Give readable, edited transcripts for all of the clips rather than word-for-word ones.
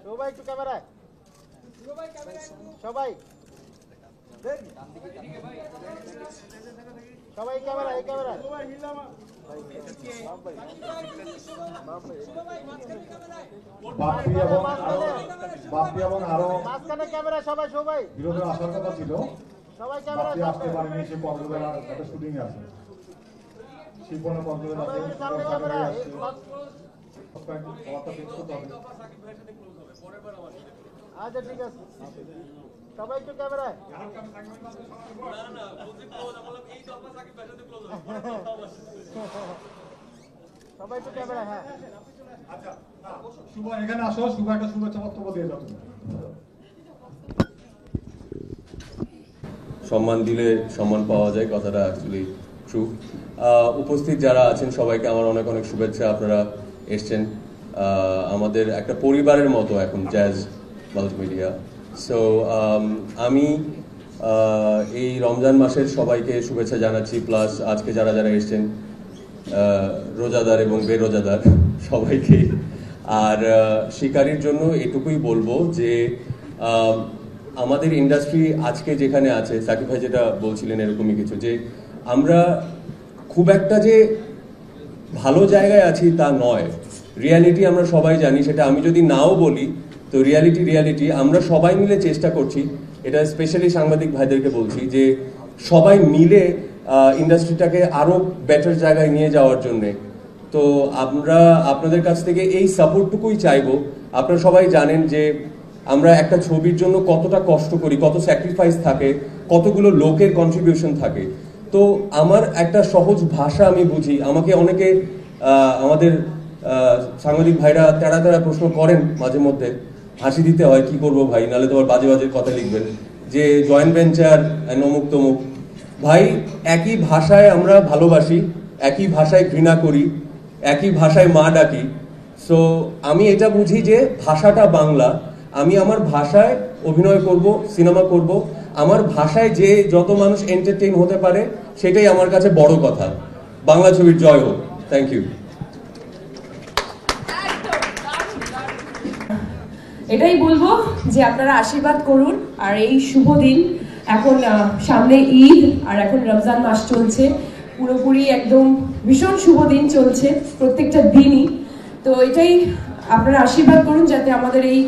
সবাই একটু ক্যামেরায়, সবাই সবাই ক্যামেরা, এই ক্যামেরা বাপ্পি এবং আরো মাঝখানে ক্যামেরা, সবাই সবাই বিরোধী আসার কথা ছিল, সবাই ক্যামেরা আসতে পারেনি। সে কক্সবাজার একটা শুটিং আছে, শিল্পনা কক্সবাজার আছে। আচ্ছা ঠিক আছে, সবাই একটু ক্যামেরায়। সবাই একটু ক্যামেরা। হ্যাঁ আচ্ছা, শুভ এখানে আসো, শুভ একটা শুভেচ্ছা বক্তব্য দিয়ে যাও। সম্মান দিলে সম্মান পাওয়া যায়, কথাটা অ্যাকচুয়ালি ট্রু। উপস্থিত যারা আছেন সবাইকে আমার অনেক অনেক শুভেচ্ছা। আপনারা এসছেন, আমাদের একটা পরিবারের মতো এখন জ্যাজ মাল্টিমিডিয়া। সো আমি এই রমজান মাসের সবাইকে শুভেচ্ছা জানাচ্ছি, প্লাস আজকে যারা যারা এসছেন রোজাদার এবং বেরোজাদার সবাইকে। আর শিকারীর জন্য এটুকুই বলবো যে আমাদের ইন্ডাস্ট্রি আজকে যেখানে আছে, সাকিব ভাই যেটা বলছিলেন এরকমই কিছু, যে আমরা খুব একটা যে ভালো জায়গায় আছি তা নয়। রিয়ালিটি আমরা সবাই জানি, সেটা আমি যদি নাও বলি তো রিয়ালিটি আমরা সবাই মিলে চেষ্টা করছি। এটা স্পেশালি সাংবাদিক ভাইদেরকে বলছি যে সবাই মিলে ইন্ডাস্ট্রিটাকে আরও বেটার জায়গায় নিয়ে যাওয়ার জন্যে। তো আমরা আপনাদের কাছ থেকে এই সাপোর্টটুকুই চাইবো। আপনারা সবাই জানেন যে আমরা একটা ছবির জন্য কতটা কষ্ট করি, কত স্যাক্রিফাইস থাকে, কতগুলো লোকের কন্ট্রিবিউশন থাকে। তো আমার একটা সহজ ভাষা আমি বুঝি। আমাকে অনেকে আমাদের সাংবাদিক ভাইরা তেড়া তেড়া প্রশ্ন করেন মাঝে মধ্যে, হাসি দিতে হয়, কি করবো ভাই, নাহলে তোমার বাজে বাজে কথা লিখবেন যে জয়েন্ট ভেঞ্চার অমুক তমুক। ভাই একই ভাষায় আমরা ভালোবাসি, একই ভাষায় ঘৃণা করি, একই ভাষায় মা ডাকি। সো আমি এটা বুঝি যে ভাষাটা বাংলা, আমি আমার ভাষায় অভিনয় করব, সিনেমা করব, আমার ভাষায় যে যত মানুষ এন্টারটেইন হতে পারে সেটাই আমার কাছে বড় কথা। বাংলা ছবির জয় হোক। Thank you. এটাই বলবো যে আপনারা আশীর্বাদ করুন। আর এই শুভ দিন, এখন সামনে ঈদ আর এখন রমজান মাস চলছে, পুরোপুরি একদম ভীষণ শুভ দিন চলছে প্রত্যেকটা দিনই। তো এটাই আপনারা আশীর্বাদ করুন যাতে আমাদের এই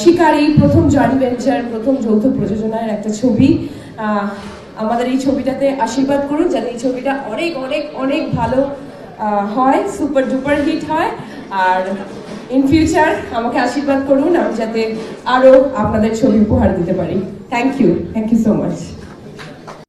শিকারী প্রথম জয়েন্ট ভেঞ্চার, প্রথম যৌথ প্রযোজনার একটা ছবি, আমাদের এই ছবিটাতে আশীর্বাদ করুন যাতে এই ছবিটা অনেক অনেক অনেক ভালো হয়, সুপার ডুপার হিট হয়। আর ইন ফিউচার আমাকে আশীর্বাদ করুন আমি যাতে আরো আপনাদের ছবি উপহার দিতে পারি। Thank you so much.